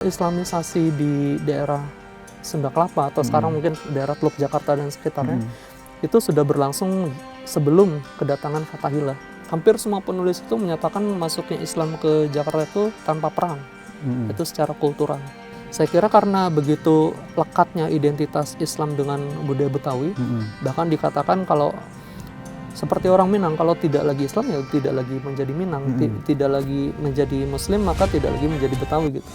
Islamisasi di daerah Sunda Kelapa atau sekarang mungkin daerah Teluk Jakarta dan sekitarnya itu sudah berlangsung sebelum kedatangan Fathahillah. Hampir semua penulis itu menyatakan masuknya Islam ke Jakarta itu tanpa perang. Itu secara kultural. Saya kira karena begitu lekatnya identitas Islam dengan budaya Betawi, bahkan dikatakan kalau seperti orang Minang, kalau tidak lagi Islam ya tidak lagi menjadi Minang, tidak lagi menjadi Muslim maka tidak lagi menjadi Betawi gitu.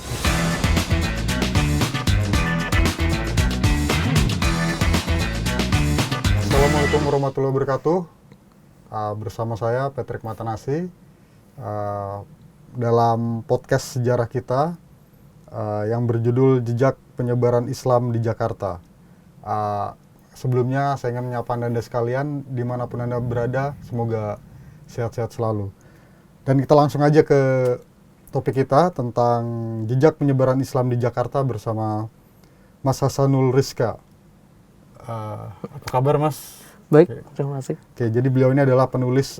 Assalamualaikum warahmatullahi wabarakatuh. Bersama saya Patrick Matanasi dalam podcast sejarah kita yang berjudul Jejak Penyebaran Islam di Jakarta. Sebelumnya saya ingin menyapa Anda sekalian dimanapun Anda berada, semoga sehat-sehat selalu. Dan kita langsung aja ke topik kita tentang jejak penyebaran Islam di Jakarta bersama Mas Hasanul Rizka. Apa kabar Mas? Baik, terima kasih. Oke, jadi beliau ini adalah penulis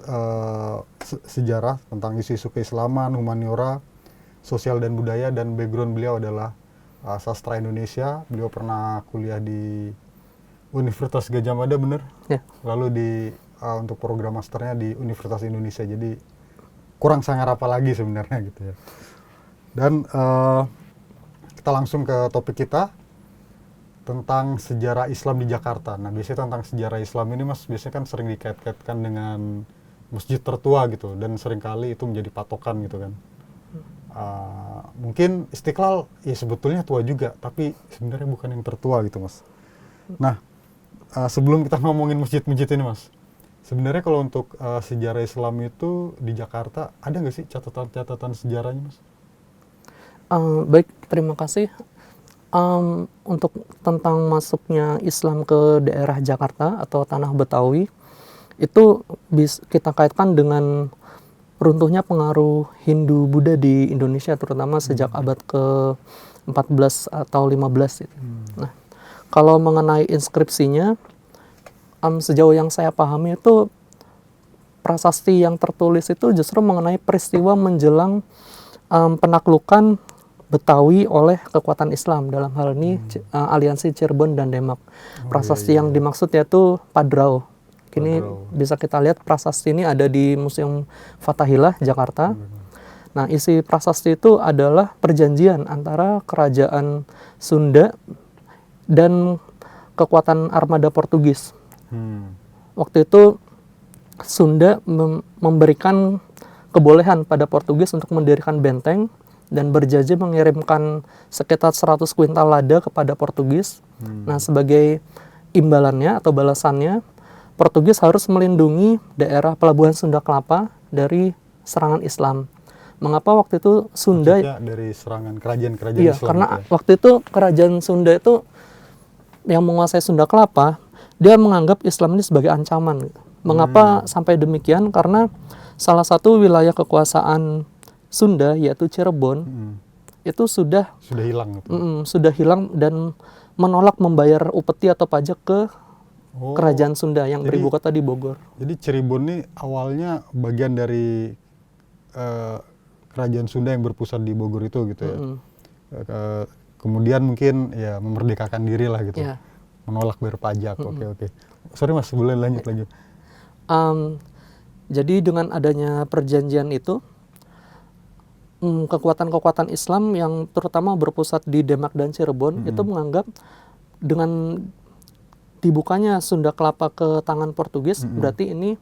sejarah tentang isu-isu keislaman, humaniora, sosial dan budaya, dan background beliau adalah sastra Indonesia. Beliau pernah kuliah di Universitas Gadjah Mada, bener? Ya. Lalu untuk program masternya di Universitas Indonesia. Jadi kurang sangar apa lagi sebenarnya gitu ya. Dan kita langsung ke topik kita tentang sejarah Islam di Jakarta. Nah, biasanya tentang sejarah Islam ini Mas biasanya kan sering dikait-kaitkan dengan masjid tertua gitu, dan seringkali itu menjadi patokan gitu kan. Mungkin Istiqlal ya sebetulnya tua juga, tapi sebenarnya bukan yang tertua gitu Mas. Nah, sebelum kita ngomongin masjid-masjid ini Mas, sebenarnya kalau untuk sejarah Islam itu di Jakarta ada nggak sih catatan-catatan sejarahnya Mas? Baik, terima kasih. Untuk tentang masuknya Islam ke daerah Jakarta atau tanah Betawi, itu kita kaitkan dengan runtuhnya pengaruh Hindu-Buddha di Indonesia, terutama sejak abad ke-14 atau 15 itu. Nah, kalau mengenai inskripsinya, sejauh yang saya pahami itu prasasti yang tertulis itu justru mengenai peristiwa menjelang penaklukan Betawi oleh kekuatan Islam, dalam hal ini aliansi Cirebon dan Demak. Prasasti yang dimaksud yaitu Padrao. Ini bisa kita lihat prasasti ini ada di Museum Fathahillah Jakarta. Nah, isi prasasti itu adalah perjanjian antara kerajaan Sunda dan kekuatan armada Portugis. Waktu itu Sunda memberikan kebolehan pada Portugis untuk mendirikan benteng dan berjanji mengirimkan sekitar 100 kuintal lada kepada Portugis. Nah, sebagai imbalannya atau balasannya, Portugis harus melindungi daerah pelabuhan Sunda Kelapa dari serangan Islam. Mengapa waktu itu Sunda... Maksudnya dari serangan kerajaan-kerajaan Islam? Karena gitu ya? waktu itu kerajaan Sunda itu yang menguasai Sunda Kelapa, dia menganggap Islam ini sebagai ancaman. Mengapa sampai demikian? Karena salah satu wilayah kekuasaan Sunda, yaitu Cirebon, itu sudah hilang gitu. Sudah hilang dan menolak membayar upeti atau pajak ke kerajaan Sunda yang beribu kota di Bogor. Jadi Cirebon ini awalnya bagian dari kerajaan Sunda yang berpusat di Bogor itu gitu ya. Kemudian mungkin ya memerdekakan diri lah gitu. Ya. Menolak bayar pajak. Oke. Sorry Mas, boleh lanjut. Jadi dengan adanya perjanjian itu, kekuatan-kekuatan Islam yang terutama berpusat di Demak dan Cirebon itu menganggap dengan dibukanya Sunda Kelapa ke tangan Portugis, berarti ini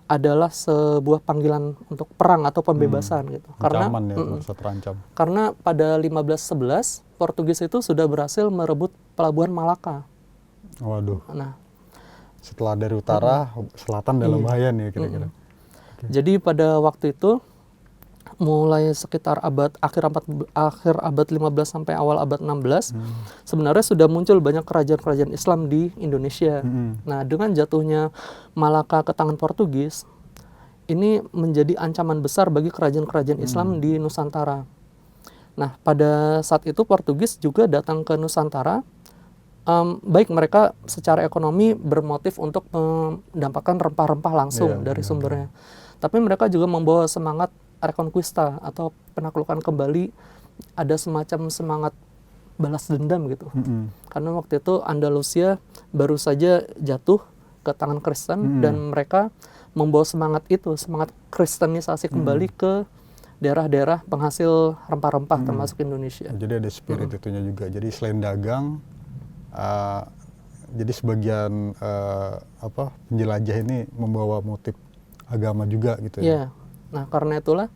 adalah sebuah panggilan untuk perang atau pembebasan gitu. Ancaman ya, merasa terancam. Karena pada 1511 Portugis itu sudah berhasil merebut pelabuhan Malaka. Waduh. Nah, setelah dari utara, selatan dalam bahaya nih kira-kira. Jadi pada waktu itu mulai sekitar akhir abad 15 sampai awal abad 16, sebenarnya sudah muncul banyak kerajaan-kerajaan Islam di Indonesia. Nah, dengan jatuhnya Malaka ke tangan Portugis, ini menjadi ancaman besar bagi kerajaan-kerajaan Islam di Nusantara. Nah, pada saat itu Portugis juga datang ke Nusantara. Baik mereka secara ekonomi bermotif untuk mendapatkan rempah-rempah langsung dari sumbernya. Tapi mereka juga membawa semangat Reconquista atau penaklukan kembali ada semacam semangat balas dendam gitu. Mm-mm. Karena waktu itu Andalusia baru saja jatuh ke tangan Kristen dan mereka membawa semangat itu, semangat kristenisasi kembali ke daerah-daerah penghasil rempah-rempah termasuk Indonesia. Jadi ada spirit itunya juga. Jadi selain dagang, jadi sebagian penjelajah ini membawa motif agama juga gitu ya. Ya, nah karena itulah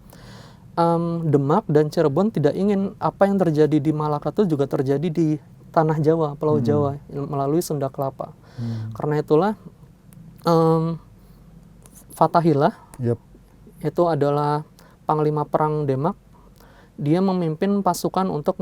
Demak dan Cirebon tidak ingin apa yang terjadi di Malaka itu juga terjadi di tanah Jawa, Pulau Jawa melalui Sunda Kelapa. Karena itulah Fathahillah Yep. itu adalah panglima perang Demak. Dia memimpin pasukan untuk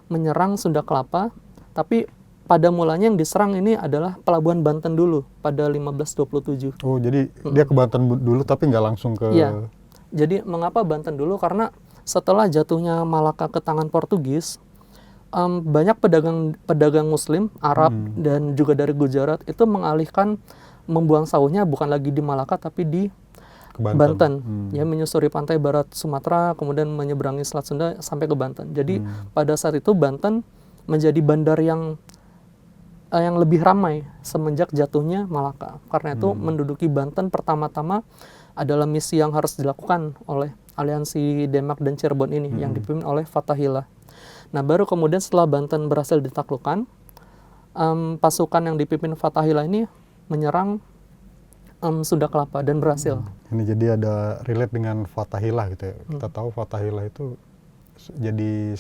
menyerang Sunda Kelapa, tapi pada mulanya yang diserang ini adalah Pelabuhan Banten dulu pada 1527. Oh, jadi dia ke Banten dulu tapi nggak langsung ke... Iya. Jadi mengapa Banten dulu? Karena setelah jatuhnya Malaka ke tangan Portugis, banyak pedagang Muslim, Arab dan juga dari Gujarat itu mengalihkan membuang sawahnya bukan lagi di Malaka tapi di Ke Banten. Ya, menyusuri pantai barat Sumatera, kemudian menyeberangi Selat Sunda sampai ke Banten. Jadi pada saat itu Banten menjadi bandar yang lebih ramai semenjak jatuhnya Malaka. Karena itu menduduki Banten pertama-tama adalah misi yang harus dilakukan oleh aliansi Demak dan Cirebon ini yang dipimpin oleh Fathahillah. Nah, baru kemudian setelah Banten berhasil ditaklukkan, pasukan yang dipimpin Fathahillah ini menyerang Sunda Kelapa dan berhasil. Ini jadi ada relate dengan Fathahillah gitu ya. Kita tahu Fathahillah itu jadi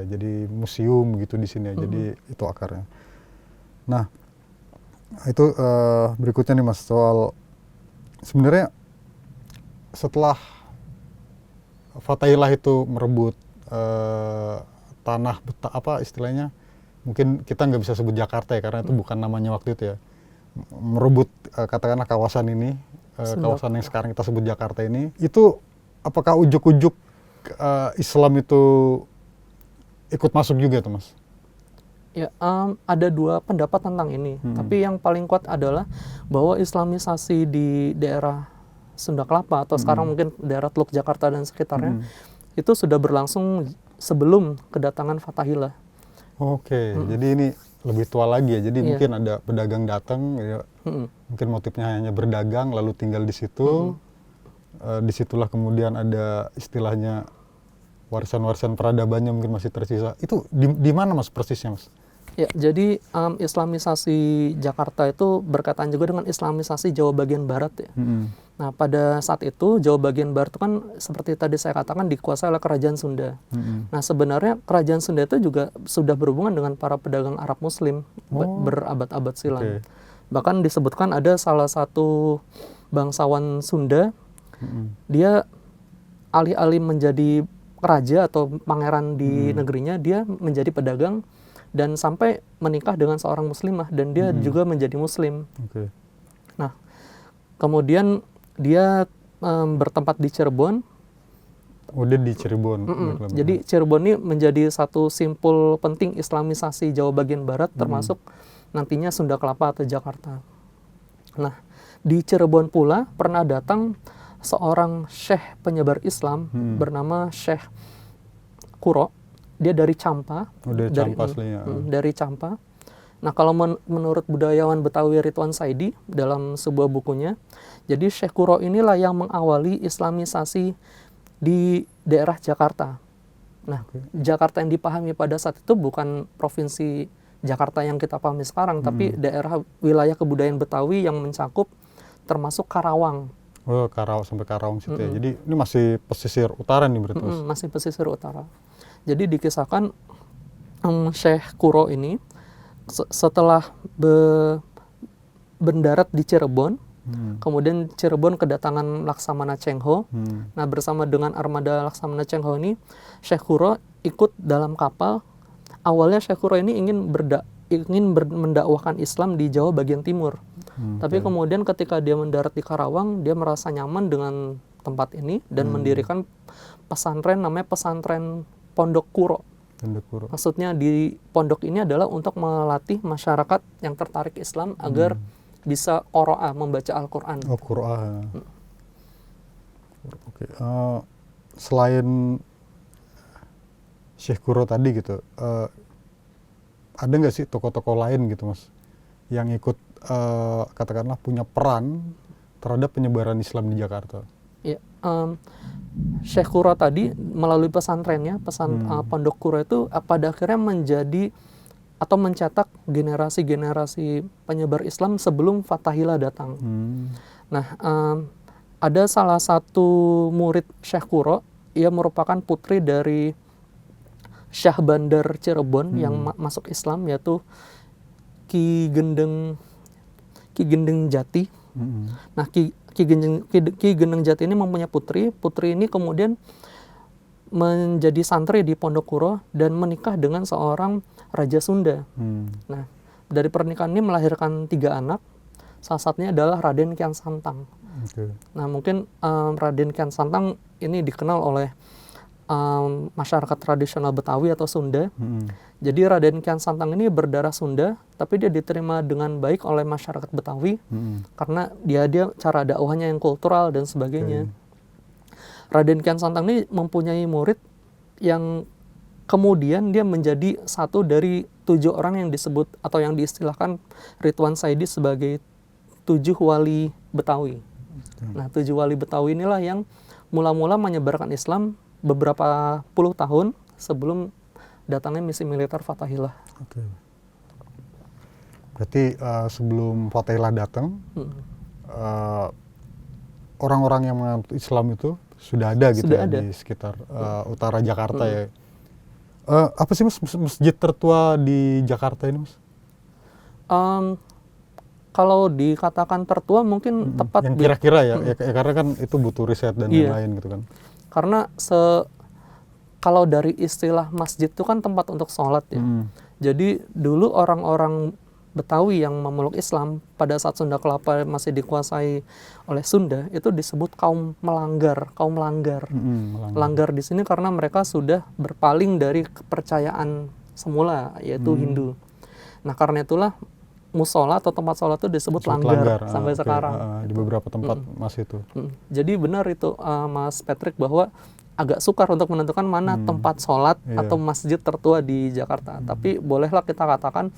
jadi museum gitu di sini ya. Jadi itu akarnya. Nah, itu berikutnya nih Mas, soal sebenarnya setelah Fathahillah itu merebut tanah istilahnya, mungkin kita nggak bisa sebut Jakarta ya karena itu bukan namanya waktu itu ya, merebut katakanlah kawasan ini, kawasan yang sekarang kita sebut Jakarta ini, itu apakah ujuk-ujuk Islam itu ikut masuk juga tuh Mas? Ya, ada dua pendapat tentang ini, tapi yang paling kuat adalah bahwa Islamisasi di daerah Sunda Kelapa atau sekarang mungkin daerah Teluk Jakarta dan sekitarnya itu sudah berlangsung sebelum kedatangan Fathahillah. Oke, jadi ini lebih tua lagi ya. Jadi mungkin ada pedagang datang, ya, mungkin motifnya hanya berdagang lalu tinggal di situ. Disitulah kemudian ada istilahnya warisan-warisan peradabannya mungkin masih tersisa. Itu di mana Mas persisnya Mas? Ya, jadi Islamisasi Jakarta itu berkaitan juga dengan Islamisasi Jawa bagian barat ya. Nah, pada saat itu Jawa bagian barat itu kan seperti tadi saya katakan dikuasai oleh Kerajaan Sunda. Nah, sebenarnya Kerajaan Sunda itu juga sudah berhubungan dengan para pedagang Arab Muslim berabad-abad silam. Bahkan disebutkan ada salah satu bangsawan Sunda, dia alih-alih menjadi raja atau pangeran di negerinya, dia menjadi pedagang dan sampai menikah dengan seorang muslimah dan dia juga menjadi muslim. Nah, kemudian dia bertempat di Cirebon. Oh, dia di Cirebon. Jadi Cirebon ini menjadi satu simpul penting Islamisasi Jawa bagian barat termasuk nantinya Sunda Kelapa atau Jakarta. Nah, di Cirebon pula pernah datang seorang syekh penyebar Islam bernama Syekh Kuro. Dia dari Campa. Dari Campa. Nah, kalau menurut budayawan Betawi Ridwan Saidi dalam sebuah bukunya, jadi Syekh Kuro inilah yang mengawali Islamisasi di daerah Jakarta. Nah, Jakarta yang dipahami pada saat itu bukan provinsi Jakarta yang kita pahami sekarang, tapi daerah wilayah kebudayaan Betawi yang mencakup termasuk Karawang. Oh, sampai Karawang situ ya. Jadi ini masih pesisir utara nih berarti Mas? Masih pesisir utara. Jadi dikisahkan Syekh Kuro ini setelah mendarat di Cirebon, kemudian Cirebon kedatangan Laksamana Cheng Ho. Nah, bersama dengan armada Laksamana Cheng Ho ini, Syekh Kuro ikut dalam kapal. Awalnya Syekh Kuro ini ingin mendakwahkan Islam di Jawa bagian timur. Tapi kemudian ketika dia mendarat di Karawang, dia merasa nyaman dengan tempat ini dan mendirikan pesantren namanya pesantren Pondok Kuro. Maksudnya di pondok ini adalah untuk melatih masyarakat yang tertarik Islam agar bisa qiraah, membaca Al-Quran. Oh, qiraah. Oke. Selain Syekh Kuro tadi gitu, ada nggak sih tokoh-tokoh lain gitu Mas yang ikut katakanlah punya peran terhadap penyebaran Islam di Jakarta? Ya, Syekh Kuro tadi melalui pesantrennya, Pondok Kuro itu pada akhirnya menjadi atau mencetak generasi-generasi penyebar Islam sebelum Fathahillah datang. Nah, ada salah satu murid Syekh Kuro, ia merupakan putri dari Syah Bandar Cirebon yang masuk Islam, yaitu Ki Gendeng Jati. Nah, Ki Gendeng Jati ini mempunyai putri. Putri ini kemudian menjadi santri di Pondok Kuro dan menikah dengan seorang Raja Sunda. Nah, dari pernikahan ini melahirkan 3 anak. Salah satunya adalah Raden Kian Santang. Nah, mungkin Raden Kian Santang ini dikenal oleh masyarakat tradisional Betawi atau Sunda. Jadi Raden Kian Santang ini berdarah Sunda, tapi dia diterima dengan baik oleh masyarakat Betawi karena dia cara dakwahnya yang kultural dan sebagainya. Raden Kian Santang ini mempunyai murid yang kemudian dia menjadi satu dari 7 orang yang disebut atau yang diistilahkan Ridwan Saidi sebagai 7 wali Betawi. Nah, 7 wali Betawi inilah yang mula-mula menyebarkan Islam beberapa puluh tahun sebelum datangnya misi militer Fathahillah. Berarti sebelum Fathahillah datang, orang-orang yang menganut Islam itu sudah ada gitu Sudah ya ada di sekitar utara Jakarta ya. Apa sih Mas masjid tertua di Jakarta ini Mas? Kalau dikatakan tertua mungkin tepat yang kira-kira ya, karena kan itu butuh riset dan lain-lain gitu kan. Karena kalau dari istilah masjid itu kan tempat untuk sholat ya. Jadi dulu orang-orang Betawi yang memeluk Islam pada saat Sunda Kelapa masih dikuasai oleh Sunda itu disebut kaum melanggar. Melanggar di sini karena mereka sudah berpaling dari kepercayaan semula yaitu Hindu. Nah, karena itulah musola atau tempat sholat itu disebut langgar sampai sekarang. Di beberapa tempat masih itu. Jadi benar itu Mas Patrick bahwa agak sukar untuk menentukan mana tempat sholat atau masjid tertua di Jakarta. Tapi bolehlah kita katakan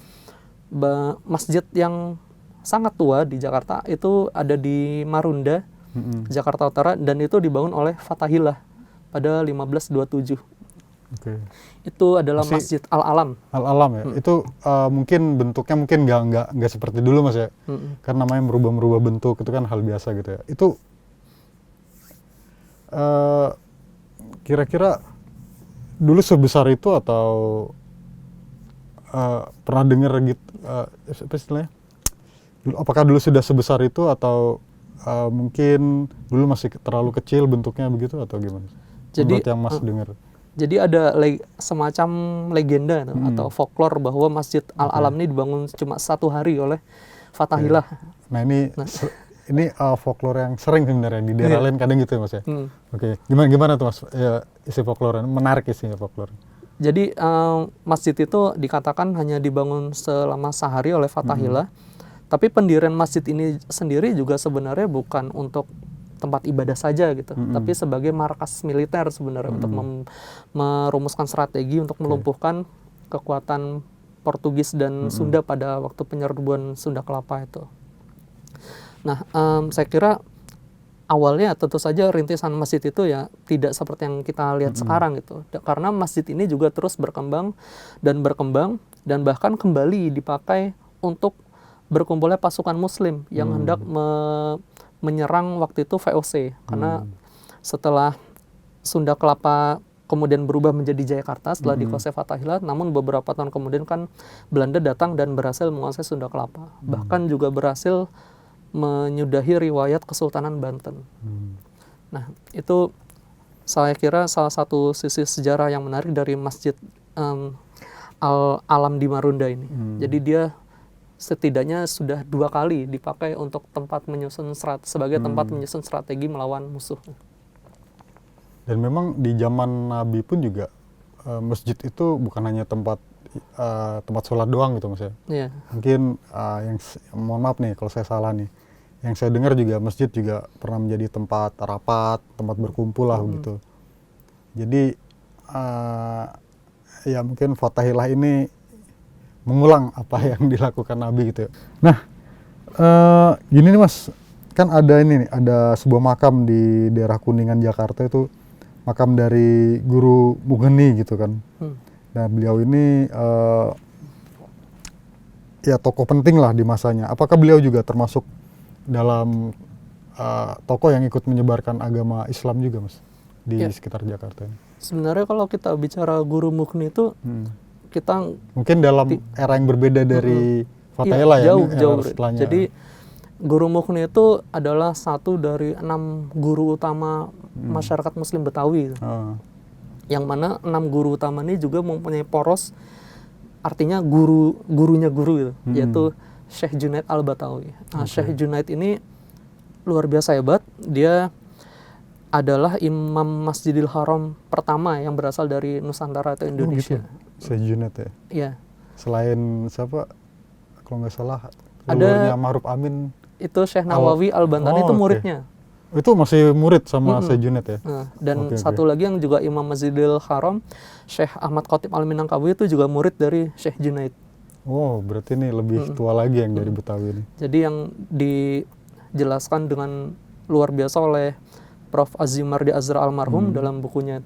masjid yang sangat tua di Jakarta itu ada di Marunda, Jakarta Utara, dan itu dibangun oleh Fathahillah pada 1527. Itu adalah Masjid Al-Alam. Al-Alam ya. Itu mungkin bentuknya mungkin nggak seperti dulu Mas ya. Karena namanya merubah bentuk itu kan hal biasa gitu ya. Itu kira-kira dulu sebesar itu atau pernah dengar gitu apa istilahnya? Apakah dulu sudah sebesar itu atau mungkin dulu masih terlalu kecil bentuknya begitu atau gimana? Jadi yang Mas dengar. Jadi ada semacam legenda atau folklore bahwa Masjid Al-Alam ini dibangun cuma 1 hari oleh Fathahillah. Nah ini folklore yang sering sebenarnya di daerah lain kadang gitu ya Mas ya. Gimana tuh Mas isi folklore? Menarik isinya folklore. Jadi masjid itu dikatakan hanya dibangun selama sehari oleh Fathahillah. Tapi pendirian masjid ini sendiri juga sebenarnya bukan untuk tempat ibadah saja gitu, tapi sebagai markas militer sebenarnya untuk merumuskan strategi untuk melumpuhkan kekuatan Portugis dan Sunda pada waktu penyerbuan Sunda Kelapa itu. Nah, saya kira awalnya tentu saja rintisan masjid itu ya tidak seperti yang kita lihat sekarang gitu, karena masjid ini juga terus berkembang dan bahkan kembali dipakai untuk berkumpulnya pasukan Muslim yang hendak menyerang waktu itu VOC, karena setelah Sunda Kelapa kemudian berubah menjadi Jayakarta setelah dikuasai Fathahillah, namun beberapa tahun kemudian kan Belanda datang dan berhasil menguasai Sunda Kelapa, bahkan juga berhasil menyudahi riwayat Kesultanan Banten. Nah, itu saya kira salah satu sisi sejarah yang menarik dari Masjid Al-Alam di Marunda ini. Jadi dia setidaknya sudah 2 kali dipakai untuk tempat menyusun sebagai tempat menyusun strategi melawan musuh. Dan memang di zaman Nabi pun juga masjid itu bukan hanya tempat sholat doang gitu Mas ya. Yeah. Mungkin mohon maaf nih kalau saya salah nih. Yang saya dengar juga masjid juga pernah menjadi tempat rapat, tempat berkumpul lah gitu. Jadi ya mungkin Fathaillah ini mengulang apa yang dilakukan Nabi gitu ya. Nah, gini nih Mas, kan ada ini nih, ada sebuah makam di daerah Kuningan Jakarta itu, makam dari Guru Mugeni gitu kan. Nah, beliau ini ya tokoh penting lah di masanya. Apakah beliau juga termasuk dalam tokoh yang ikut menyebarkan agama Islam juga Mas di sekitar Jakarta ini? Sebenarnya kalau kita bicara Guru Mugni itu kita mungkin dalam era yang berbeda dari Fathaillah ya, jauh. Setelahnya. Jadi Guru Mugni itu adalah satu dari 6 guru utama masyarakat Muslim Betawi. Yang mana 6 guru utama ini juga mempunyai poros, artinya gurunya guru gitu, yaitu Syekh Junaid Al-Batawi. Nah, Syekh Junaid ini luar biasa hebat. Dia adalah Imam Masjidil Haram pertama yang berasal dari Nusantara atau Indonesia. Syekh Junaid ya? Iya. Selain siapa? Kalau nggak salah, ada Ma'ruf Amin. Itu Syekh Nawawi Al-Bantani, itu muridnya. Itu masih murid sama Syekh Junaid ya? Dan satu lagi yang juga Imam Masjidil Haram, Syekh Ahmad Khatib Al-Minangkawi, itu juga murid dari Syekh Junaid. Oh, berarti ini lebih tua lagi yang dari Betawi ini. Jadi yang dijelaskan dengan luar biasa oleh Prof. Azimardi Azra almarhum dalam bukunya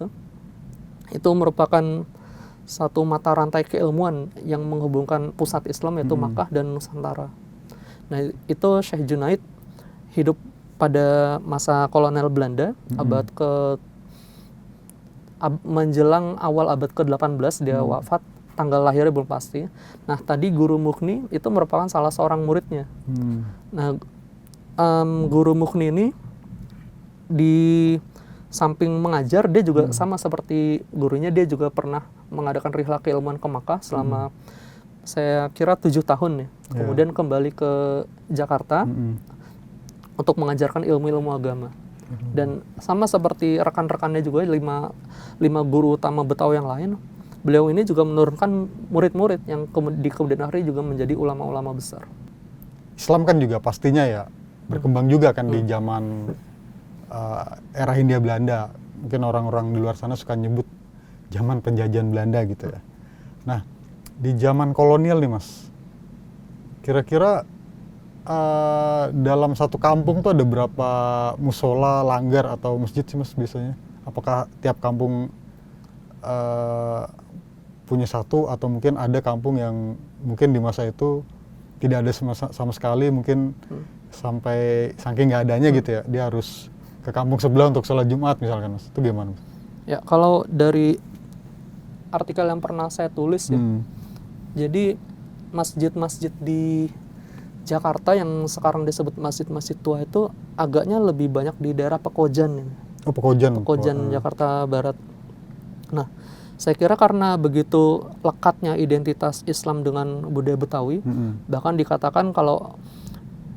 itu merupakan satu mata rantai keilmuan yang menghubungkan pusat Islam yaitu Makkah dan Nusantara. Nah, itu Syekh Junaid hidup pada masa kolonial Belanda menjelang awal abad ke-18 dia wafat, tanggal lahirnya belum pasti. Nah, tadi Guru Mugni itu merupakan salah seorang muridnya. Nah, Guru Mugni ini di samping mengajar, dia juga sama seperti gurunya, dia juga pernah mengadakan rihlah keilmuan ke Makkah selama saya kira 7 tahun ya. Kemudian kembali ke Jakarta untuk mengajarkan ilmu-ilmu agama. Dan sama seperti rekan-rekannya juga, lima guru utama Betawi yang lain, beliau ini juga menurunkan murid-murid yang di kemudian hari juga menjadi ulama-ulama besar. Islam kan juga pastinya ya berkembang juga kan di zaman era Hindia Belanda. Mungkin orang-orang di luar sana suka nyebut zaman penjajahan Belanda gitu ya. Nah, di zaman kolonial nih Mas, kira-kira dalam satu kampung tuh ada berapa musola, langgar, atau masjid sih Mas biasanya? Apakah tiap kampung punya satu, atau mungkin ada kampung yang mungkin di masa itu tidak ada sama sekali, mungkin sampai saking nggak adanya gitu ya, dia harus ke kampung sebelah untuk sholat Jumat misalkan Mas? Itu gimana Mas? Ya, kalau dari artikel yang pernah saya tulis ya, jadi masjid-masjid di Jakarta yang sekarang disebut masjid-masjid tua itu agaknya lebih banyak di daerah Pekojan. Oh, Pekojan. Jakarta Barat. Nah, saya kira karena begitu lekatnya identitas Islam dengan budaya Betawi, bahkan dikatakan kalau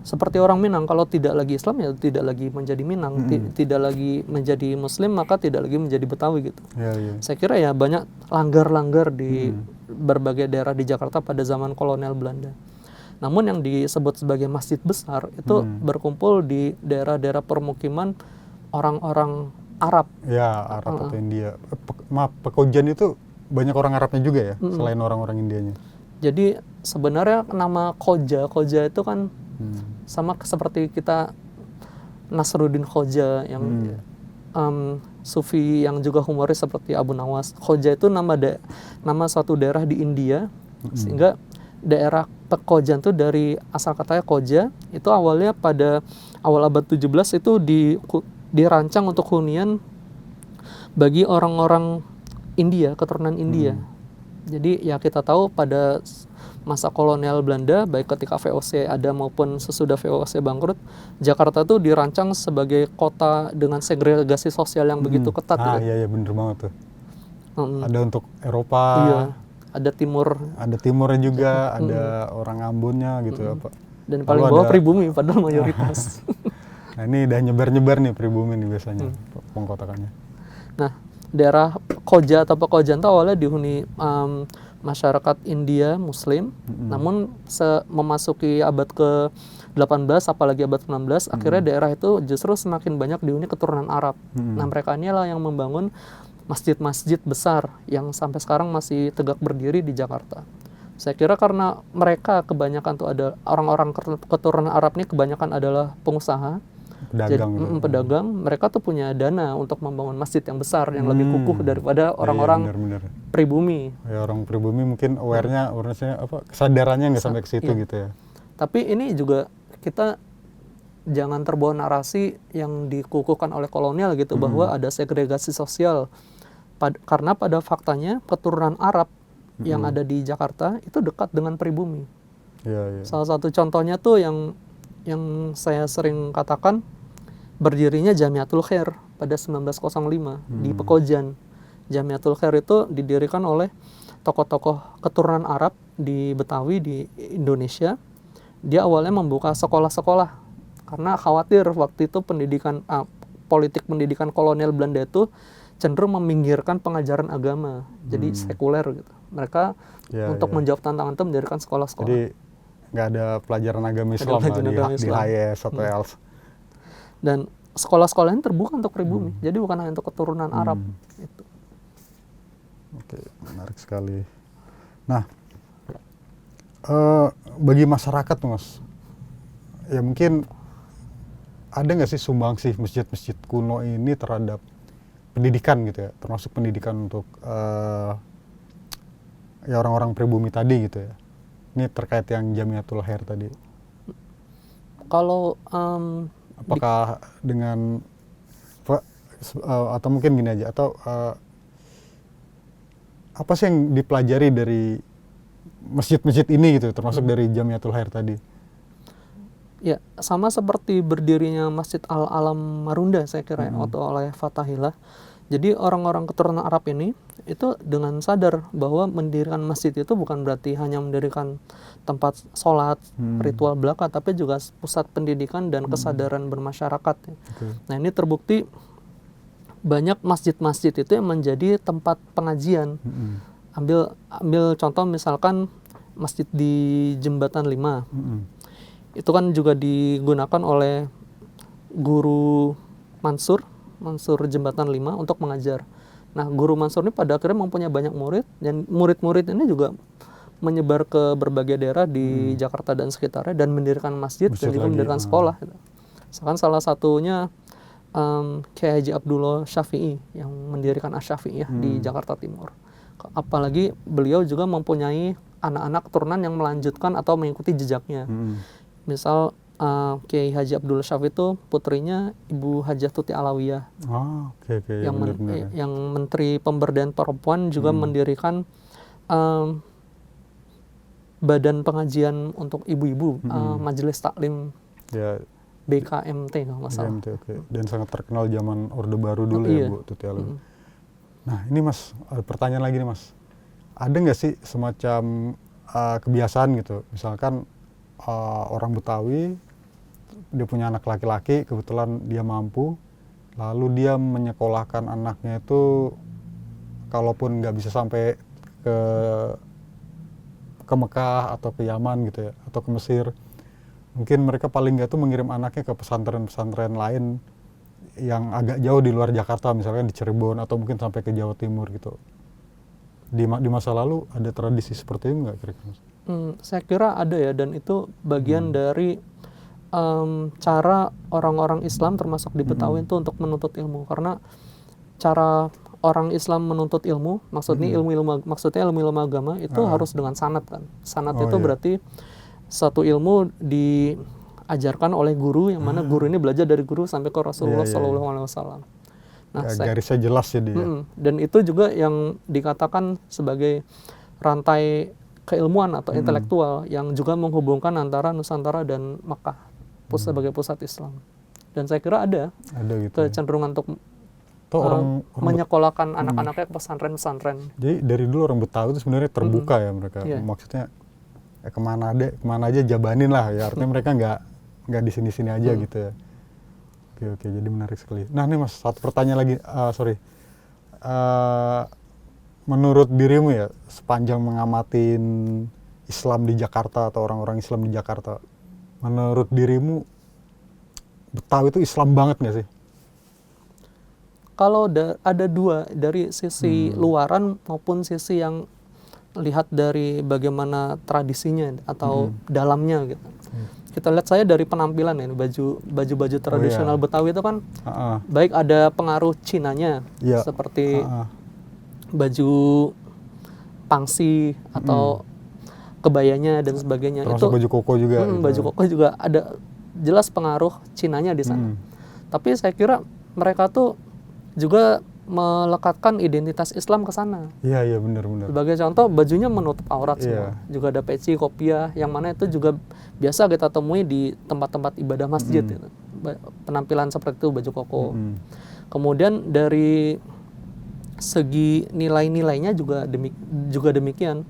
seperti orang Minang, kalau tidak lagi Islam ya tidak lagi menjadi Minang, tidak lagi menjadi Muslim maka tidak lagi menjadi Betawi gitu. Saya kira ya banyak langgar-langgar di berbagai daerah di Jakarta pada zaman kolonial Belanda. Namun yang disebut sebagai masjid besar itu berkumpul di daerah-daerah permukiman orang-orang Arab. Ya, Arab atau India. Pekojan itu banyak orang Arabnya juga ya, selain orang-orang Indianya. Jadi sebenarnya nama Koja itu kan sama seperti kita Nasruddin Khoja yang sufi yang juga humoris seperti Abu Nawas. Koja itu nama suatu daerah di India, sehingga daerah Pekojan itu dari asal katanya Koja itu awalnya pada awal abad 17 itu dirancang untuk hunian bagi orang-orang India, keturunan India. Jadi ya kita tahu pada masa kolonial Belanda, baik ketika VOC ada maupun sesudah VOC bangkrut, Jakarta tuh dirancang sebagai kota dengan segregasi sosial yang begitu ketat. Iya bener banget tuh. Ada untuk Eropa. Iya. Ada timur. Ada timurnya juga, ada orang Ambonnya gitu apa. Dan paling bawah pribumi padahal mayoritas. Nah, ini udah nyebar-nyebar nih pribumi nih biasanya pengkotakannya. Nah, daerah Koja atau Pekojan itu awalnya dihuni masyarakat India Muslim, namun memasuki abad ke-18 apalagi abad ke-19 akhirnya daerah itu justru semakin banyak dihuni keturunan Arab. Nah, mereka inilah yang membangun masjid-masjid besar yang sampai sekarang masih tegak berdiri di Jakarta. Saya kira karena mereka kebanyakan tuh ada orang-orang keturunan Arab nih kebanyakan adalah pengusaha, Pedagang gitu. pedagang, mereka tuh punya dana untuk membangun masjid yang besar yang lebih kukuh daripada Iya, orang-orang benar-benar. pribumi. Ya, orang pribumi mungkin awareness-nya apa, kesadarannya nggak sampai ke situ Iya. gitu ya. Tapi ini juga kita jangan terbawa narasi yang dikukuhkan oleh kolonial gitu bahwa ada segregasi sosial. Karena pada faktanya keturunan Arab yang ada di Jakarta itu dekat dengan pribumi. Iya, iya. Salah satu contohnya tuh yang saya sering katakan berdirinya Jamiatul Khair pada 1905 di Pekojan. Jamiatul Khair itu didirikan oleh tokoh-tokoh keturunan Arab di Betawi di Indonesia. Dia awalnya membuka sekolah-sekolah karena khawatir waktu itu politik pendidikan kolonial Belanda itu cenderung meminggirkan pengajaran agama, jadi sekuler gitu. Mereka untuk menjawab tantangan itu mendirikan sekolah-sekolah. Jadi nggak ada pelajaran agama Islam di HIS atau ELS. Dan sekolah-sekolah ini terbuka untuk pribumi, jadi bukan hanya untuk keturunan Arab. Gitu. Oke, menarik sekali. Nah, bagi masyarakat Mas, ya mungkin ada nggak sih sumbangsih masjid-masjid kuno ini terhadap pendidikan gitu ya, termasuk pendidikan untuk ya orang-orang pribumi tadi gitu ya. Ini terkait yang Jamiatul Khair tadi. Kalau apakah dengan atau mungkin gini aja, atau apa sih yang dipelajari dari masjid-masjid ini gitu, termasuk dari Jamiatul Khair tadi? Ya, sama seperti berdirinya Masjid Al-Alam Marunda saya kira atau oleh Fathahillah. Jadi orang-orang keturunan Arab ini itu dengan sadar bahwa mendirikan masjid itu bukan berarti hanya mendirikan tempat sholat, ritual belaka, tapi juga pusat pendidikan dan kesadaran bermasyarakat. Nah, ini terbukti banyak masjid-masjid itu yang menjadi tempat pengajian. Ambil contoh misalkan masjid di Jembatan 5. Itu kan juga digunakan oleh guru Mansur Jembatan 5 untuk mengajar. Nah, guru Mansur ini pada akhirnya mempunyai banyak murid, dan murid-murid ini juga menyebar ke berbagai daerah di Jakarta dan sekitarnya dan mendirikan masjid dan juga mendirikan sekolah. Misalkan salah satunya Kiai Haji Abdullah Syafi'i yang mendirikan Asy-Syafi'iyah di Jakarta Timur. Apalagi beliau juga mempunyai anak-anak keturunan yang melanjutkan atau mengikuti jejaknya. Misal Kiai Haji Abdullah Syafi'i itu putrinya Ibu Hajah Tuti Alawiyah. Yang Menteri Pemberdayaan Perempuan juga mendirikan badan pengajian untuk ibu-ibu, Majelis Taklim BKMT kalau nggak salah. Dan sangat terkenal zaman Orde Baru dulu ya Bu Tuti Alawiyah. Nah ini Mas, ada pertanyaan lagi nih Mas. Ada nggak sih semacam kebiasaan gitu, misalkan orang Betawi dia punya anak laki-laki, kebetulan dia mampu, lalu dia menyekolahkan anaknya itu, kalaupun nggak bisa sampai ke Mekah atau ke Yaman gitu ya, atau ke Mesir, mungkin mereka paling nggak tuh mengirim anaknya ke pesantren-pesantren lain yang agak jauh di luar Jakarta, misalnya di Cirebon atau mungkin sampai ke Jawa Timur gitu. Di masa lalu ada tradisi seperti itu nggak kira-kira? Saya kira ada ya, dan itu bagian dari cara orang-orang Islam termasuk di Betawi itu untuk menuntut ilmu. Karena cara orang Islam menuntut ilmu, maksudnya ilmu-ilmu agama itu harus dengan sanad kan. Sanad itu berarti satu ilmu diajarkan oleh guru, yang mana guru ini belajar dari guru sampai ke Rasulullah SAW. Nah, garisnya jelas jadi ya. Dan itu juga yang dikatakan sebagai rantai keilmuan atau intelektual yang juga menghubungkan antara Nusantara dan Makkah sebagai pusat Islam. Dan saya kira ada gitu kecenderungan untuk menyekolahkan anak-anaknya ke pesantren-pesantren. Jadi dari dulu orang Betawi itu sebenarnya terbuka ya mereka. Maksudnya kemana aja jabanin lah ya, artinya mereka nggak di sini-sini aja gitu ya. Oke, jadi menarik sekali. Nah nih Mas, satu pertanyaan lagi, menurut dirimu ya, sepanjang ngamatin Islam di Jakarta atau orang-orang Islam di Jakarta, menurut dirimu Betawi itu Islam banget nggak sih? Kalau ada dua, dari sisi luaran maupun sisi yang lihat dari bagaimana tradisinya atau dalamnya gitu. Kita lihat saya dari penampilan ya, baju tradisional Betawi itu kan baik ada pengaruh Cinanya seperti baju pangsi atau kebayanya dan sebagainya. Termasuk Itu baju koko juga. baju koko juga ada jelas pengaruh Cinanya di sana. Tapi saya kira mereka tuh juga melekatkan identitas Islam ke sana. Iya benar. Sebagai contoh, bajunya menutup aurat semua. Juga ada peci, kopiah, yang mana itu juga biasa kita temui di tempat-tempat ibadah masjid. Gitu. Penampilan seperti itu, baju koko. Kemudian dari segi nilai-nilainya juga demikian.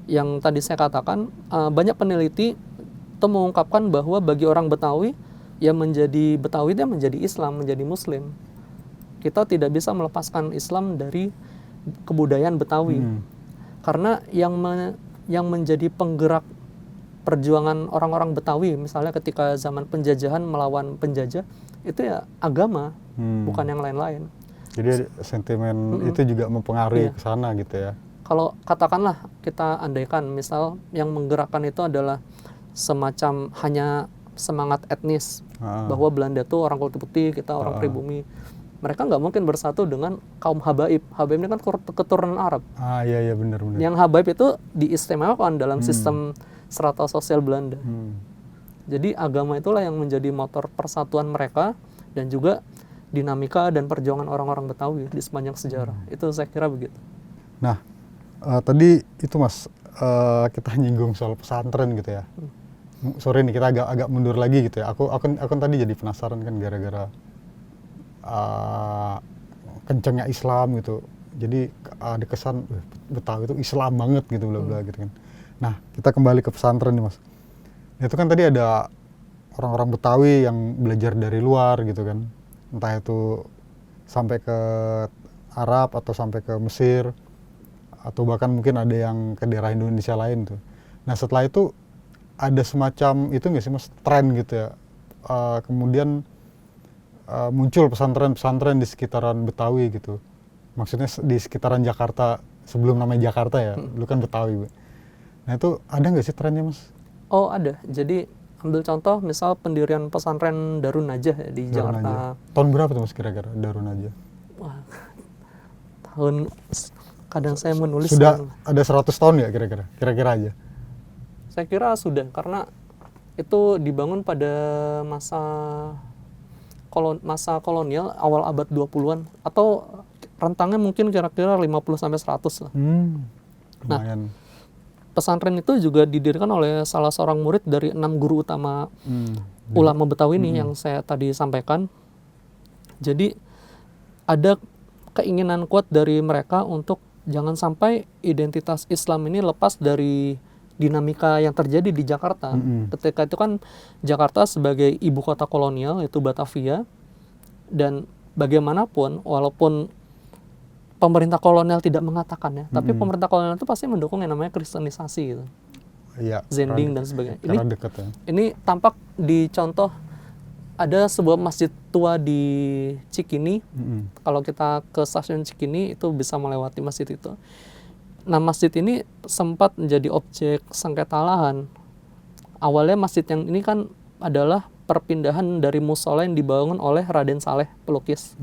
Yang tadi saya katakan, banyak peneliti itu mengungkapkan bahwa bagi orang Betawi, yang menjadi Betawi itu menjadi Islam, menjadi Muslim. Kita tidak bisa melepaskan Islam dari kebudayaan Betawi. Karena yang menjadi penggerak perjuangan orang-orang Betawi, misalnya ketika zaman penjajahan melawan penjajah, itu ya agama, bukan yang lain-lain. Jadi sentimen itu juga mempengaruhi ke sana gitu ya. Kalau katakanlah kita andaikan misal yang menggerakkan itu adalah semacam hanya semangat etnis, bahwa Belanda tuh orang kulit putih, kita orang pribumi. Mereka nggak mungkin bersatu dengan kaum Habaib. Habaib ini kan keturunan Arab. Iya benar. Yang Habaib itu diistimewakan dalam sistem strata sosial Belanda. Jadi agama itulah yang menjadi motor persatuan mereka dan juga dinamika dan perjuangan orang-orang Betawi di sepanjang sejarah. Itu saya kira begitu. Nah, tadi itu Mas, kita nyinggung soal pesantren gitu ya. Sorry nih, kita agak mundur lagi gitu ya. Aku tadi jadi penasaran kan gara-gara kencengnya Islam gitu. Jadi ada kesan Betawi itu Islam banget gitu bla-bla gitu kan. Nah, kita kembali ke pesantren nih Mas. Itu kan tadi ada orang-orang Betawi yang belajar dari luar gitu kan. Entah itu sampai ke Arab atau sampai ke Mesir atau bahkan mungkin ada yang ke daerah Indonesia lain tuh. Nah, setelah itu ada semacam itu nggak sih Mas, tren gitu ya. Kemudian muncul pesantren-pesantren di sekitaran Betawi gitu. Maksudnya di sekitaran Jakarta, sebelum namanya Jakarta ya, dulu kan Betawi. Nah itu ada nggak sih trennya Mas? Oh ada, jadi ambil contoh misal pendirian pesantren Darun Najah ya, di Darun Jakarta. Najah. Tahun berapa tuh Mas kira-kira Darun Najah? Wah, tahun kadang saya menulis. Sudah ada 100 tahun ya kira-kira? Kira-kira aja? Saya kira sudah, karena itu dibangun pada masa kolonial awal abad 20-an atau rentangnya mungkin kira-kira 50-100 lah. Lumayan. Pesantren itu juga didirikan oleh salah seorang murid dari 6 guru utama ulama Betawi ini yang saya tadi sampaikan. Jadi ada keinginan kuat dari mereka untuk jangan sampai identitas Islam ini lepas dari dinamika yang terjadi di Jakarta. Ketika itu kan Jakarta sebagai ibu kota kolonial, itu Batavia, dan bagaimanapun walaupun pemerintah kolonial tidak mengatakan ya, tapi pemerintah kolonial itu pasti mendukung yang namanya kristenisasi gitu. Iya, Zending dan sebagainya. Dekat, ya. Ini tampak di contoh ada sebuah masjid tua di Cikini. Kalau kita ke stasiun Cikini itu bisa melewati masjid itu. Nah, masjid ini sempat menjadi objek sengketa lahan. Awalnya masjid yang ini kan adalah perpindahan dari musola yang dibangun oleh Raden Saleh, pelukis.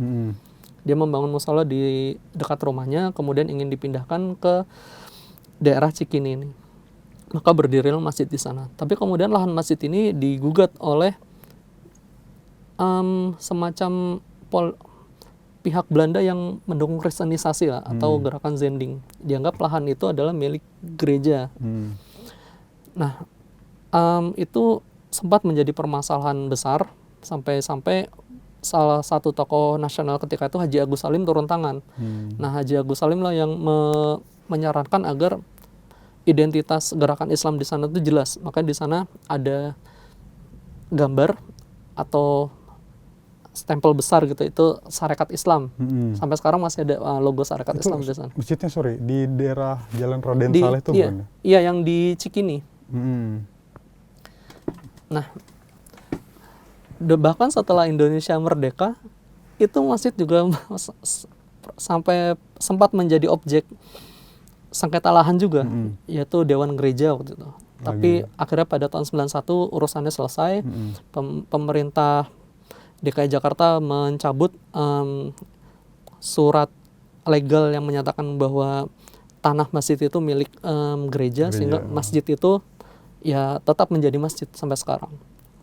Dia membangun musola di dekat rumahnya, kemudian ingin dipindahkan ke daerah Cikini ini. Maka berdirilah masjid di sana. Tapi kemudian lahan masjid ini digugat oleh semacam pihak Belanda yang mendukung kristenisasi lah, atau gerakan Zending. Dianggap lahan itu adalah milik gereja. Nah, itu sempat menjadi permasalahan besar sampai salah satu tokoh nasional ketika itu Haji Agus Salim turun tangan. Nah, Haji Agus Salim lah yang menyarankan agar identitas gerakan Islam di sana itu jelas. Makanya di sana ada gambar atau stempel besar gitu, itu Sarekat Islam. Sampai sekarang masih ada logo Sarekat Islam di sana. Masjidnya di daerah Jalan Raden Saleh itu bukan? Iya, yang di Cikini. Nah, bahkan setelah Indonesia merdeka, itu masjid juga sampai sempat menjadi objek sengketa lahan juga, yaitu Dewan Gereja waktu itu. Tapi akhirnya pada tahun 91 urusannya selesai, pemerintah DKI Jakarta mencabut surat legal yang menyatakan bahwa tanah masjid itu milik gereja, sehingga masjid itu ya tetap menjadi masjid sampai sekarang.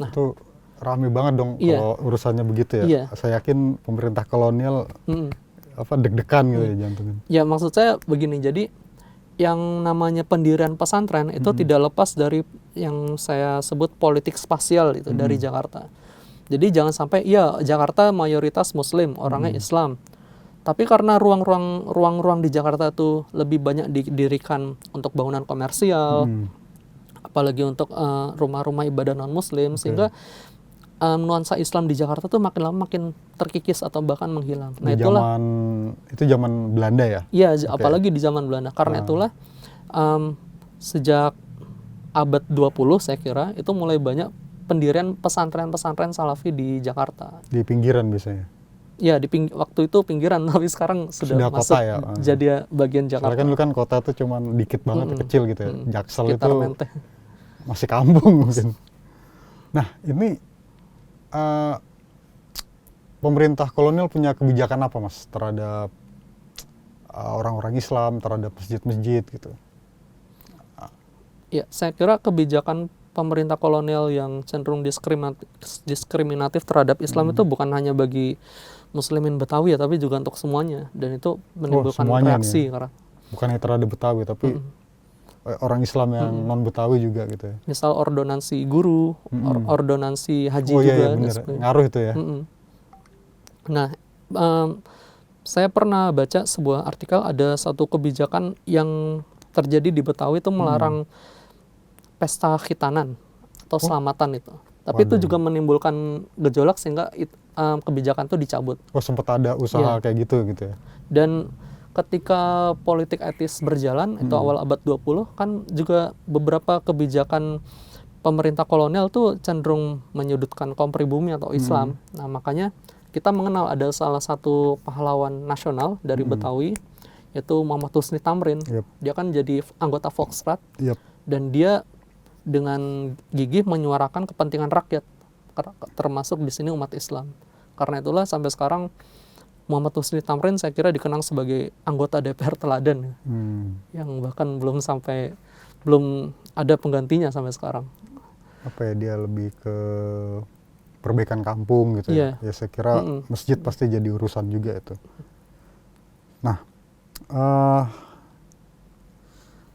Nah, itu rame banget dong kalau urusannya begitu ya. Iya. Saya yakin pemerintah kolonial deg-degan gitu ya jantungnya. Ya maksud saya begini, jadi yang namanya pendirian pesantren itu tidak lepas dari yang saya sebut politik spasial itu dari Jakarta. Jadi jangan sampai Jakarta mayoritas Muslim, orangnya Islam. Tapi karena ruang-ruang di Jakarta itu lebih banyak didirikan untuk bangunan komersial, apalagi untuk rumah-rumah ibadah non-Muslim, sehingga nuansa Islam di Jakarta tuh makin lama makin terkikis atau bahkan menghilang. Nah itu zaman Belanda ya? Iya, apalagi di zaman Belanda. Karena itulah sejak abad 20 saya kira itu mulai banyak pendirian pesantren-pesantren Salafi di Jakarta. Di pinggiran biasanya? Iya, waktu itu pinggiran, tapi sekarang sudah masuk kota ya? Jadi bagian Jakarta. Soalnya kan kota tuh cuman dikit banget, kecil gitu ya. Jaksel itu Menteng. Masih kampung mungkin. Nah, ini pemerintah kolonial punya kebijakan apa Mas terhadap orang-orang Islam, terhadap masjid-masjid gitu? Ya, saya kira kebijakan pemerintah kolonial yang cenderung diskriminatif terhadap Islam itu bukan hanya bagi Muslimin Betawi ya, tapi juga untuk semuanya, dan itu menimbulkan reaksi karena bukan hanya terhadap Betawi, tapi orang Islam yang non Betawi juga gitu ya. Misal ordonansi guru, ordonansi haji juga. Iya, bener. Ngaruh itu ya. Nah, saya pernah baca sebuah artikel, ada satu kebijakan yang terjadi di Betawi itu melarang pesta khitanan atau selamatan itu. Tapi itu juga menimbulkan gejolak sehingga kebijakan itu dicabut. Oh, sempat ada usaha kayak gitu ya. Dan ketika politik etis berjalan, itu awal abad 20, kan juga beberapa kebijakan pemerintah kolonial tuh cenderung menyudutkan kaum pribumi atau Islam. Nah, makanya kita mengenal ada salah satu pahlawan nasional dari Betawi, yaitu Muhammad Husni Tamrin. Dia kan jadi anggota Volksrat, dan dia dengan gigih menyuarakan kepentingan rakyat, termasuk di sini umat Islam. Karena itulah sampai sekarang Muhammad Husni Tamrin saya kira dikenang sebagai anggota DPR teladan, yang bahkan belum ada penggantinya sampai sekarang. Apa ya, dia lebih ke perbaikan kampung gitu ya. Ya saya kira masjid pasti jadi urusan juga itu. Nah,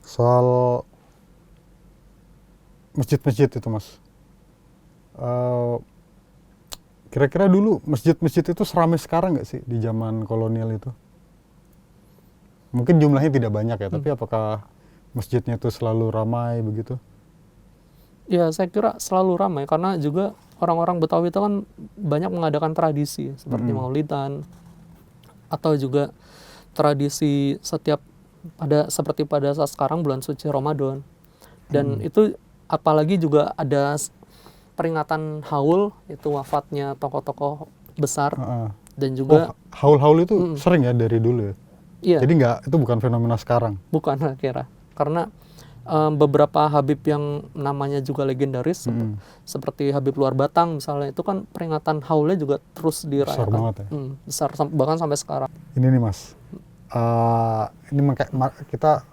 soal masjid-masjid itu Mas, kira-kira dulu masjid-masjid itu seramai sekarang nggak sih di zaman kolonial itu? Mungkin jumlahnya tidak banyak ya, tapi apakah masjidnya itu selalu ramai begitu? Ya, saya kira selalu ramai, karena juga orang-orang Betawi itu kan banyak mengadakan tradisi seperti maulidan, atau juga tradisi seperti pada saat sekarang bulan suci Ramadan. Dan itu apalagi juga ada peringatan haul, itu wafatnya tokoh-tokoh besar. Dan juga haul-haul itu sering ya dari dulu ya? Iya. Jadi itu bukan fenomena sekarang? Bukan, saya kira. Karena beberapa Habib yang namanya juga legendaris, seperti Habib Luar Batang misalnya, itu kan peringatan haulnya juga terus dirayakan. Besar banget ya? Besar, bahkan sampai sekarang. Ini nih Mas, kita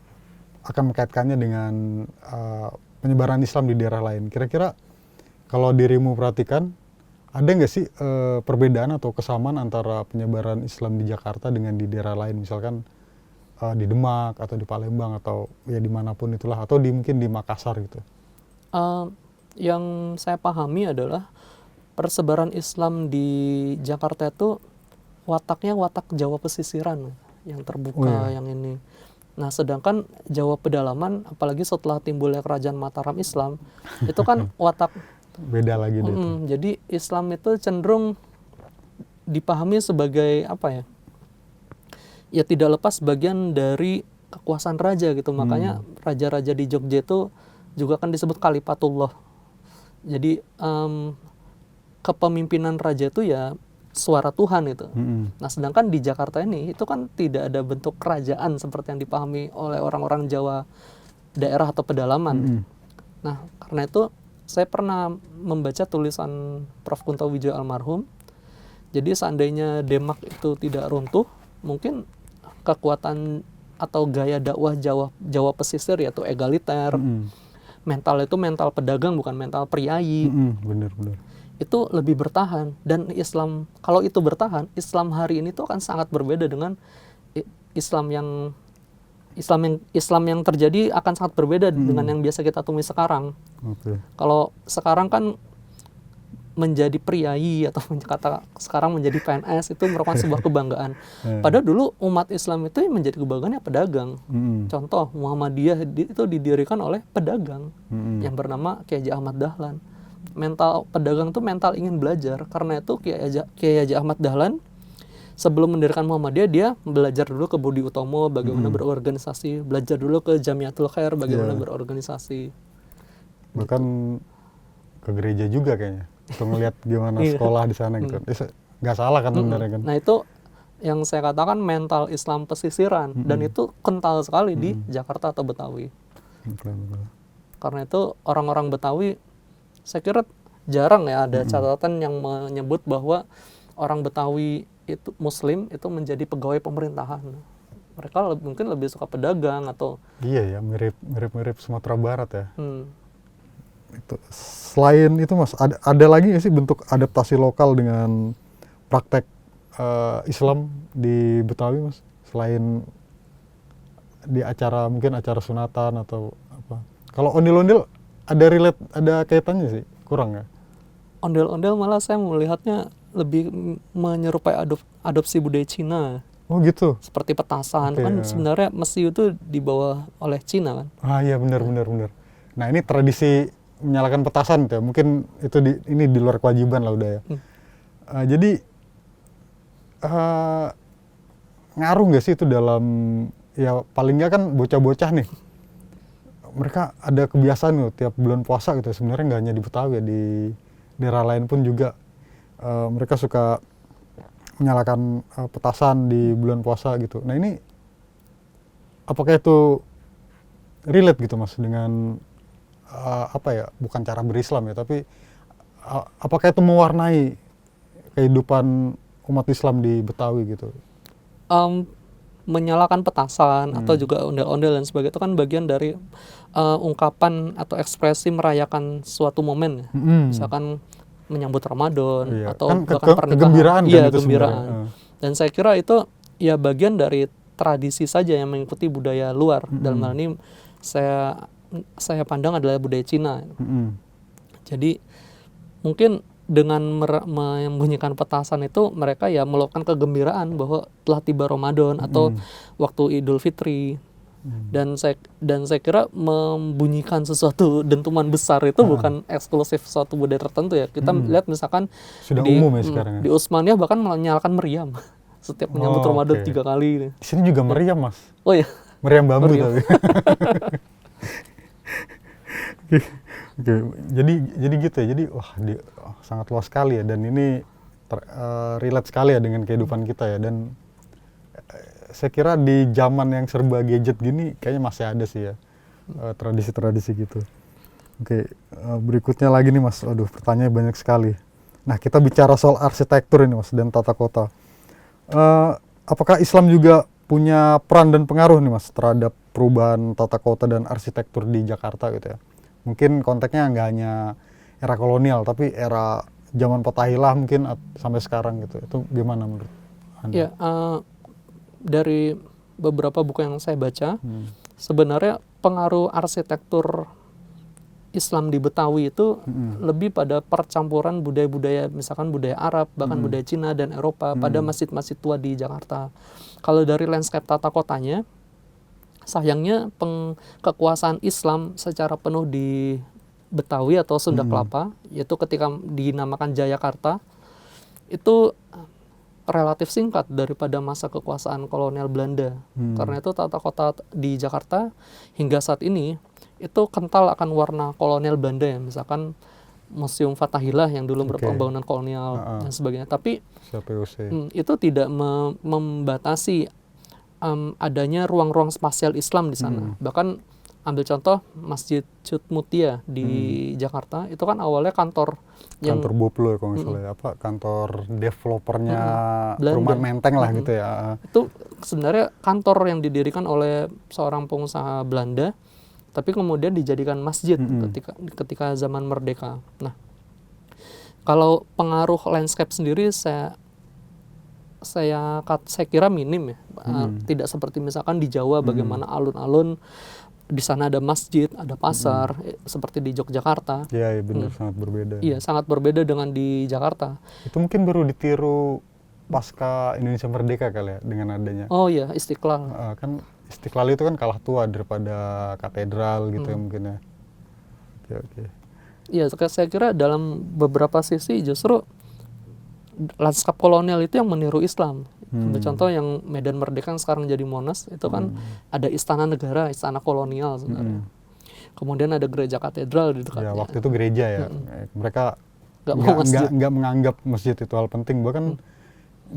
akan mengkaitkannya dengan penyebaran Islam di daerah lain. Kira-kira kalau dirimu perhatikan, ada nggak sih perbedaan atau kesamaan antara penyebaran Islam di Jakarta dengan di daerah lain? Misalkan di Demak atau di Palembang atau ya dimanapun itulah, atau mungkin di Makassar gitu. Yang saya pahami adalah persebaran Islam di Jakarta itu wataknya watak Jawa pesisiran yang terbuka, yang ini. Nah, sedangkan Jawa pedalaman, apalagi setelah timbulnya kerajaan Mataram Islam, itu kan watak beda lagi deh. Jadi Islam itu cenderung dipahami sebagai apa ya? Ya tidak lepas bagian dari kekuasaan raja gitu. Makanya raja-raja di Jogja itu juga kan disebut Khalipatullah. Jadi kepemimpinan raja itu ya suara Tuhan itu. Mm-mm. Nah, sedangkan di Jakarta ini itu kan tidak ada bentuk kerajaan seperti yang dipahami oleh orang-orang Jawa daerah atau pedalaman. Mm-mm. Nah, karena itu saya pernah membaca tulisan Prof. Kunto Wijoyo almarhum. Jadi seandainya Demak itu tidak runtuh, mungkin kekuatan atau gaya dakwah Jawa pesisir yaitu egaliter, Mm-mm. mental itu mental pedagang bukan mental priayi. Mm-mm. Benar-benar. Itu lebih bertahan, dan Islam kalau itu bertahan, Islam hari ini tuh akan sangat berbeda dengan Islam yang terjadi akan sangat berbeda dengan yang biasa kita temui sekarang. Oke. Kalau sekarang kan menjadi priayi atau kata sekarang menjadi PNS itu merupakan sebuah kebanggaan. Padahal dulu umat Islam itu yang menjadi kebanggaannya pedagang. Mm-mm. Contoh Muhammadiyah itu didirikan oleh pedagang Mm-mm. yang bernama Kiai Haji Ahmad Dahlan. Mental pedagang itu mental ingin belajar. Karena itu Kiai Haji Ahmad Dahlan sebelum mendirikan Muhammadiyah dia belajar dulu ke Budi Utomo bagaimana berorganisasi, belajar dulu ke Jamiatul Khair bagaimana berorganisasi. Bahkan ke gereja juga kayaknya untuk ngelihat gimana sekolah di sana gitu. Nggak salah kan sebenarnya kan. Nah, itu yang saya katakan mental Islam pesisiran, dan itu kental sekali di Jakarta atau Betawi. Karena itu orang-orang Betawi saya kira jarang ya ada catatan yang menyebut bahwa orang Betawi itu Muslim itu menjadi pegawai pemerintahan. Mereka mungkin lebih suka pedagang atau Iya ya, mirip Sumatera Barat ya. Itu selain itu Mas, ada lagi nggak sih bentuk adaptasi lokal dengan praktek Islam di Betawi Mas? Selain di mungkin acara sunatan atau apa? Kalau ondel-ondel ada kaitannya sih? Kurang ya? ondel-ondel malah saya melihatnya lebih menyerupai adopsi budaya Cina. Oh gitu? Seperti petasan, Oke, kan sebenarnya Mesiu itu dibawa oleh Cina kan. Ah iya benar. Nah ini tradisi menyalakan petasan ya, mungkin itu ini di luar kewajiban lah udah ya. Jadi ngaruh nggak sih itu dalam, ya paling nggak kan bocah-bocah nih, mereka ada kebiasaan nih tiap bulan puasa gitu, sebenarnya nggak hanya di Betawi ya, di daerah lain pun juga mereka suka menyalakan petasan di bulan puasa gitu. Nah ini apakah itu relate gitu Mas dengan apa ya, bukan cara berislam ya, tapi apakah itu mewarnai kehidupan umat Islam di Betawi gitu? Menyalakan petasan atau juga ondel-ondel dan sebagainya itu kan bagian dari ungkapan atau ekspresi merayakan suatu momen ya. Misalkan menyambut Ramadan atau kan bahkan pernikahan. kegembiraan kan itu gembiraan. sebenarnya. Dan saya kira itu ya bagian dari tradisi saja yang mengikuti budaya luar. Dalam hal ini saya pandang adalah budaya Cina. Jadi mungkin dengan membunyikan petasan itu mereka ya melakukan kegembiraan bahwa telah tiba Ramadan atau waktu Idul Fitri. Dan saya kira membunyikan sesuatu dentuman besar itu bukan eksklusif suatu budaya tertentu ya. Kita lihat misalkan sudah umum ya sekarang ya. Di Utsmaniyah bahkan menyalakan meriam setiap menyambut Ramadan 3 kali. Di sini juga meriam Mas. Oh ya. Meriam bambu tapi. Oke, jadi gitu ya. Jadi sangat luas sekali ya, dan ini relate sekali ya dengan kehidupan kita ya. Dan saya kira di zaman yang serba gadget gini kayaknya masih ada sih ya tradisi-tradisi gitu. Oke, berikutnya lagi nih Mas. Aduh, pertanyaannya banyak sekali. Nah, kita bicara soal arsitektur ini Mas dan tata kota. Apakah Islam juga punya peran dan pengaruh nih Mas terhadap perubahan tata kota dan arsitektur di Jakarta gitu ya? Mungkin konteksnya nggak hanya era kolonial, tapi era zaman Fathaillah mungkin sampai sekarang gitu. Itu gimana menurut Anda? Ya, dari beberapa buku yang saya baca, sebenarnya pengaruh arsitektur Islam di Betawi itu lebih pada percampuran budaya-budaya, misalkan budaya Arab, bahkan budaya Cina dan Eropa pada masjid-masjid tua di Jakarta. Kalau dari landscape tata kotanya, sayangnya kekuasaan Islam secara penuh di Betawi atau Sunda Kelapa, yaitu ketika dinamakan Jayakarta, itu relatif singkat daripada masa kekuasaan kolonial Belanda. Karena itu tata kota di Jakarta hingga saat ini itu kental akan warna kolonial Belanda ya. Misalkan Museum Fathahillah yang dulu Oke. berpembangunan kolonial dan sebagainya. Tapi POC. itu tidak membatasi adanya ruang-ruang spasial Islam di sana. Bahkan ambil contoh Masjid Cut Mutia di Jakarta, itu kan awalnya kantor yang Kantor Boplo ya kalau nggak salah ya. Apa kantor developernya Belanda. perumahan Menteng lah gitu ya. itu sebenarnya kantor yang didirikan oleh seorang pengusaha Belanda, tapi kemudian dijadikan masjid ketika zaman merdeka. Nah, kalau pengaruh landscape sendiri saya kira minim ya. Tidak seperti misalkan di Jawa bagaimana alun-alun di sana ada masjid, ada pasar, seperti di Yogyakarta. Iya, benar, sangat berbeda. Iya, sangat berbeda dengan di Jakarta. Itu mungkin baru ditiru pasca Indonesia Merdeka kali ya, dengan adanya. Oh iya, Istiqlal. Kan Istiqlal itu kan kalah tua daripada katedral gitu ya mungkin ya. Oke. Iya, saya kira dalam beberapa sisi justru lanskap kolonial itu yang meniru Islam. Ambil contoh yang Medan Merdeka yang sekarang jadi Monas, itu kan ada istana negara, istana kolonial sebenarnya. Kemudian ada gereja katedral di dekatnya. Ya, waktu itu gereja ya. Mereka nggak menganggap masjid itu hal penting. Bahkan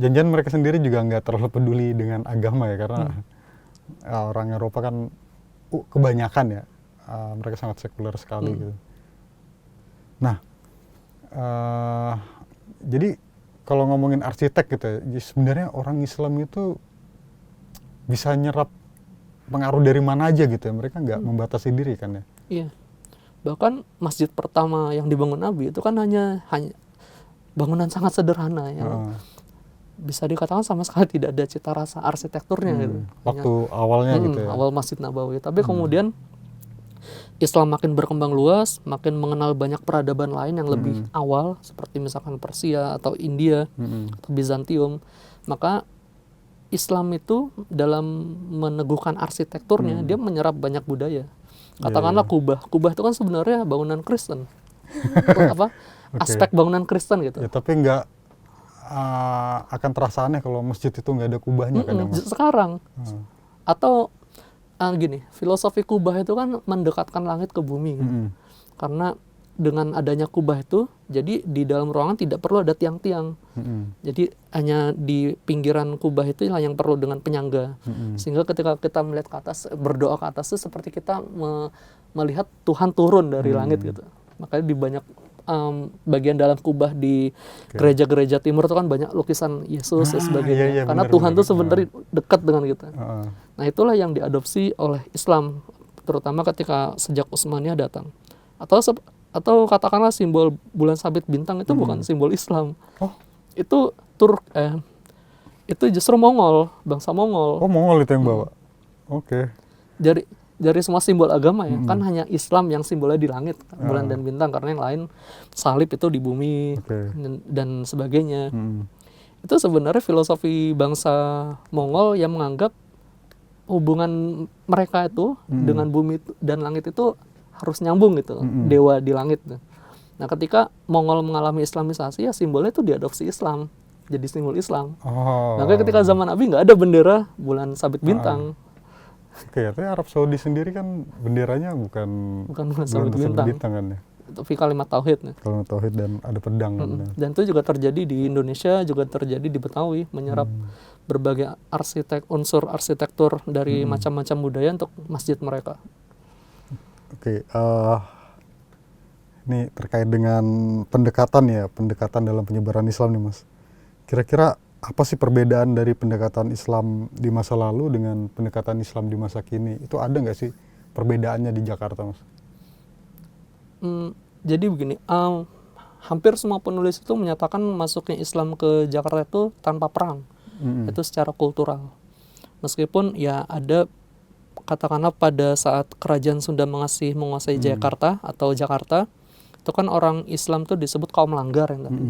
janjian mereka sendiri juga nggak terlalu peduli dengan agama ya, karena orang Eropa kan kebanyakan ya, mereka sangat sekuler sekali gitu. Nah, jadi kalau ngomongin arsitek gitu ya, sebenarnya orang Islam itu bisa nyerap pengaruh dari mana aja gitu ya, mereka nggak membatasi diri kan ya. Iya, bahkan masjid pertama yang dibangun Nabi itu kan hanya bangunan sangat sederhana yang bisa dikatakan sama sekali tidak ada cita rasa arsitekturnya gitu. Waktu awalnya gitu ya. Awal Masjid Nabawi, tapi kemudian Islam makin berkembang luas, makin mengenal banyak peradaban lain yang lebih awal, seperti misalkan Persia atau India atau Bizantium. Maka Islam itu dalam meneguhkan arsitekturnya, dia menyerap banyak budaya. Katakanlah Kubah. Kubah itu kan sebenarnya bangunan Kristen. Aspek bangunan Kristen gitu. Ya, tapi nggak akan terasa aneh kalau masjid itu nggak ada kubahnya kan ya, Mas? Sekarang. Atau gini, filosofi kubah itu kan mendekatkan langit ke bumi. Karena dengan adanya kubah itu, jadi di dalam ruangan tidak perlu ada tiang-tiang. Jadi hanya di pinggiran kubah itu yang perlu dengan penyangga. Sehingga ketika kita melihat ke atas, berdoa ke atas itu seperti kita melihat Tuhan turun dari langit gitu. Makanya di banyak bagian dalam kubah di gereja-gereja timur itu kan banyak lukisan Yesus dan sebagainya. Karena Tuhan itu sebenarnya dekat dengan kita. Nah, itulah yang diadopsi oleh Islam, terutama ketika sejak Utsmaniyah datang. Atau katakanlah simbol bulan sabit bintang itu bukan simbol Islam. Itu itu justru Mongol, bangsa Mongol. Oh, Mongol itu yang bawa. Oke. Dari semua simbol agama ya, kan hanya Islam yang simbolnya di langit, bulan dan bintang, karena yang lain salib itu di bumi dan sebagainya. Itu sebenarnya filosofi bangsa Mongol yang menganggap hubungan mereka itu dengan bumi dan langit itu harus nyambung gitu, dewa di langit. Nah, ketika Mongol mengalami Islamisasi, ya simbolnya itu diadopsi Islam, jadi simbol Islam. Makanya ketika zaman Nabi nggak ada bendera bulan sabit bintang. Oke, tapi Arab Saudi sendiri kan benderanya bukan bulan sabit bintang kan ya. Tapi kalimat tauhid. Kalimat tauhid dan ada pedang kan. Dan itu juga terjadi di Indonesia, juga terjadi di Betawi, menyerap berbagai unsur arsitektur dari macam-macam budaya untuk masjid mereka. Oke, ini terkait dengan pendekatan dalam penyebaran Islam nih, Mas. Kira-kira apa sih perbedaan dari pendekatan Islam di masa lalu dengan pendekatan Islam di masa kini? Itu ada nggak sih perbedaannya di Jakarta, Mas? Jadi begini, hampir semua penulis itu menyatakan masuknya Islam ke Jakarta itu tanpa perang. Itu secara kultural. Meskipun ya ada, katakanlah pada saat kerajaan Sunda menguasai Jakarta atau Jakarta, itu kan orang Islam tuh disebut kaum langgar yang tadi.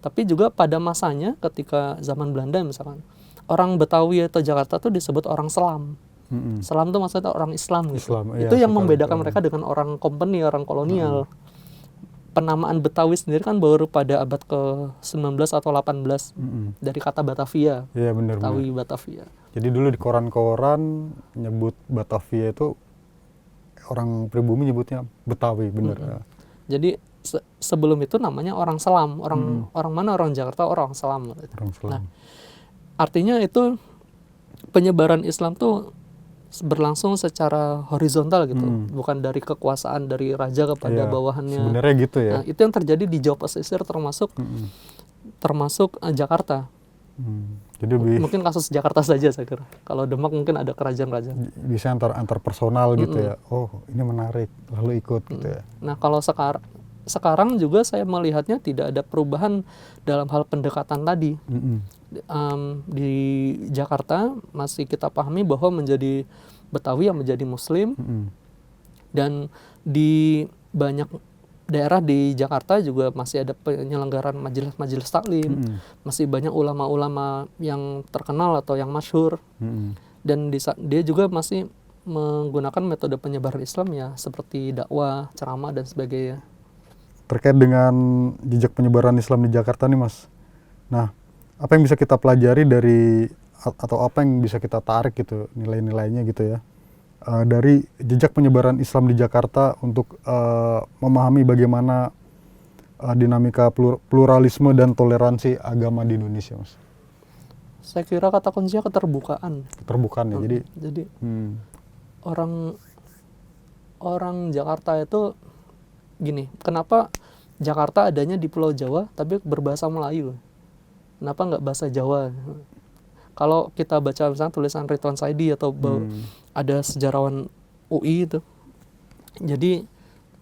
Tapi juga pada masanya ketika zaman Belanda misalkan, orang Betawi atau Jakarta tuh disebut orang Selam. Selam tuh maksudnya orang Islam gitu. Itu yang membedakan mereka dengan orang company, orang kolonial. Penamaan Betawi sendiri kan baru pada abad ke-19 atau 18 dari kata Batavia. Iya, benar. Betawi, Batavia. Jadi dulu di koran-koran nyebut Batavia itu orang pribumi nyebutnya Betawi, benar. Jadi sebelum itu namanya orang Selam, orang mana, orang Jakarta, orang Selam. Orang Selam. Nah, artinya itu penyebaran Islam tuh berlangsung secara horizontal gitu, bukan dari kekuasaan dari raja kepada Iya, bawahannya. sebenarnya gitu ya. Nah, itu yang terjadi di Jawa Pesisir termasuk Jakarta. Jadi Mungkin kasus Jakarta saja saya kira. Kalau Demak mungkin ada kerajaan-kerajaan. bisa antar personal gitu ya. Oh, ini menarik, lalu ikut gitu ya. Nah, kalau sekarang juga saya melihatnya tidak ada perubahan dalam hal pendekatan tadi. Di Jakarta masih kita pahami bahwa menjadi Betawi yang menjadi Muslim, dan di banyak daerah di Jakarta juga masih ada penyelenggaraan majelis-majelis taklim, masih banyak ulama-ulama yang terkenal atau yang masyhur, dan dia juga masih menggunakan metode penyebaran Islam ya seperti dakwah, ceramah dan sebagainya. Terkait dengan jejak penyebaran Islam di Jakarta nih Mas. Nah, apa yang bisa kita pelajari dari atau apa yang bisa kita tarik gitu nilai-nilainya gitu ya dari jejak penyebaran Islam di Jakarta untuk memahami bagaimana dinamika pluralisme dan toleransi agama di Indonesia, Mas? Saya kira kata kuncinya keterbukaan. Keterbukaan ya. Jadi orang Jakarta itu gini, kenapa Jakarta adanya di Pulau Jawa tapi berbahasa Melayu? Kenapa nggak bahasa Jawa? Kalau kita baca misalnya tulisan Ridwan Saidi atau ada sejarawan UI itu, jadi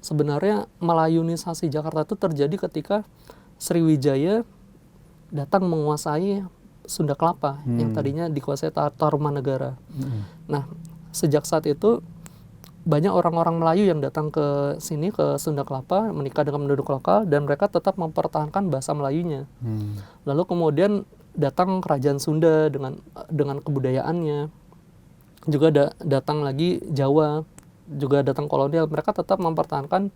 sebenarnya Melayunisasi Jakarta itu terjadi ketika Sriwijaya datang menguasai Sunda Kelapa yang tadinya dikuasai Tarumanegara. Nah, sejak saat itu banyak orang-orang Melayu yang datang ke sini, ke Sunda Kelapa, menikah dengan penduduk lokal, dan mereka tetap mempertahankan bahasa Melayunya. Lalu kemudian datang kerajaan Sunda dengan kebudayaannya. Juga datang lagi Jawa, juga datang kolonial, mereka tetap mempertahankan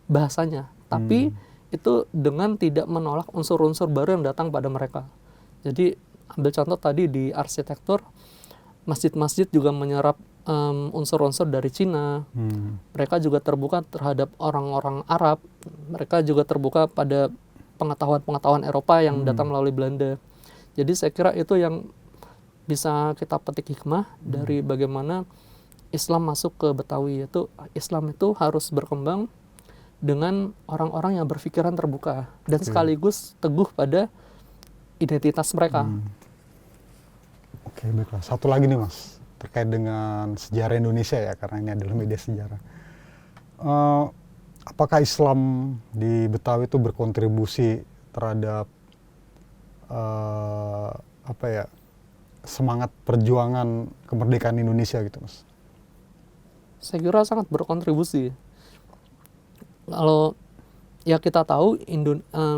bahasanya. Tapi itu dengan tidak menolak unsur-unsur baru yang datang pada mereka. Jadi ambil contoh tadi di arsitektur, masjid-masjid juga menyerap unsur-unsur dari Cina. Mereka juga terbuka terhadap orang-orang Arab. Mereka juga terbuka pada pengetahuan-pengetahuan Eropa yang datang melalui Belanda. Jadi saya kira itu yang bisa kita petik hikmah dari bagaimana Islam masuk ke Betawi. Yaitu Islam itu harus berkembang dengan orang-orang yang berpikiran terbuka dan sekaligus teguh pada identitas mereka. Oke, baiklah. Satu lagi nih Mas, terkait dengan sejarah Indonesia ya, karena ini adalah media sejarah. Apakah Islam di Betawi itu berkontribusi terhadap semangat perjuangan kemerdekaan Indonesia gitu, Mas? Saya kira sangat berkontribusi. Kalau ya kita tahu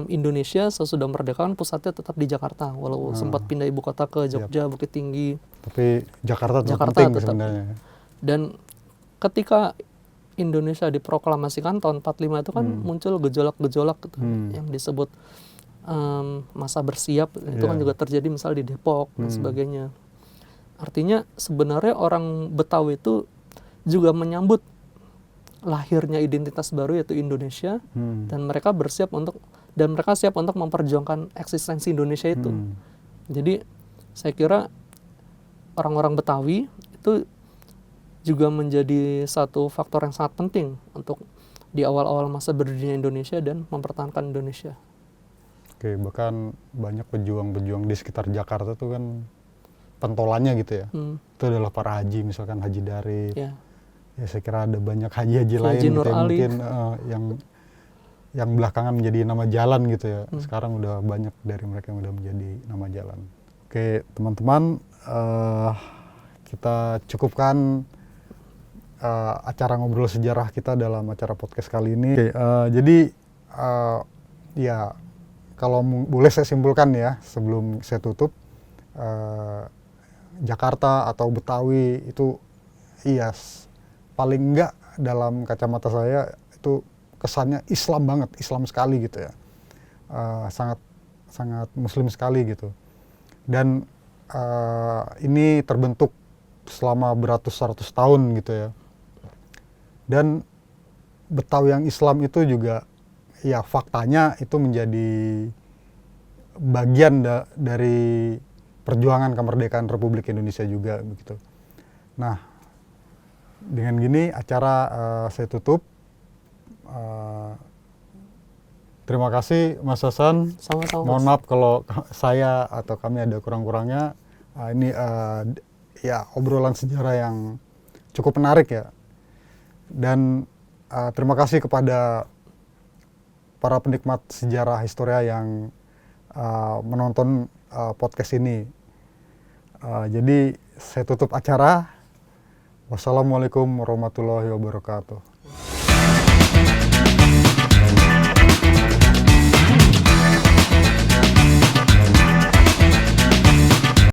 Indonesia sesudah merdeka kan pusatnya tetap di Jakarta, walau sempat pindah ibu kota ke Jogja, Bukit Tinggi. Tapi Jakarta penting tetap sebenarnya. Dan ketika Indonesia diproklamasikan tahun 45 itu kan muncul gejolak-gejolak gitu, yang disebut masa bersiap, itu kan juga terjadi misal di Depok dan sebagainya. Artinya sebenarnya orang Betawi itu juga menyambut lahirnya identitas baru yaitu Indonesia, dan mereka siap untuk memperjuangkan eksistensi Indonesia itu. Jadi saya kira orang-orang Betawi itu juga menjadi satu faktor yang sangat penting untuk di awal-awal masa berdirinya Indonesia dan mempertahankan Indonesia. Oke, bahkan banyak pejuang-pejuang di sekitar Jakarta tuh kan pentolannya gitu ya. Itu adalah para haji, misalkan Haji Darif. Ya, saya kira ada banyak haji-haji lain gitu ya, mungkin yang belakangan menjadi nama jalan gitu ya. Sekarang udah banyak dari mereka yang udah menjadi nama jalan. Oke, teman-teman, kita cukupkan acara ngobrol sejarah kita dalam acara podcast kali ini. Jadi ya kalau boleh saya simpulkan ya sebelum saya tutup, Jakarta atau Betawi itu paling enggak dalam kacamata saya itu kesannya Islam banget, Islam sekali gitu ya, sangat Muslim sekali gitu. Dan ini terbentuk selama beratus-ratus tahun gitu ya. Dan Betawi yang Islam itu juga ya faktanya itu menjadi bagian dari perjuangan kemerdekaan Republik Indonesia juga begitu. Nah, dengan gini acara saya tutup. Terima kasih Mas Hasan. Sama-sama, Mohon Mas. maaf kalau saya atau kami ada kurang-kurangnya. Ini ya obrolan sejarah yang cukup menarik ya. Dan terima kasih kepada para penikmat sejarah historia yang menonton podcast ini. Jadi saya tutup acara. Wassalamualaikum warahmatullahi wabarakatuh.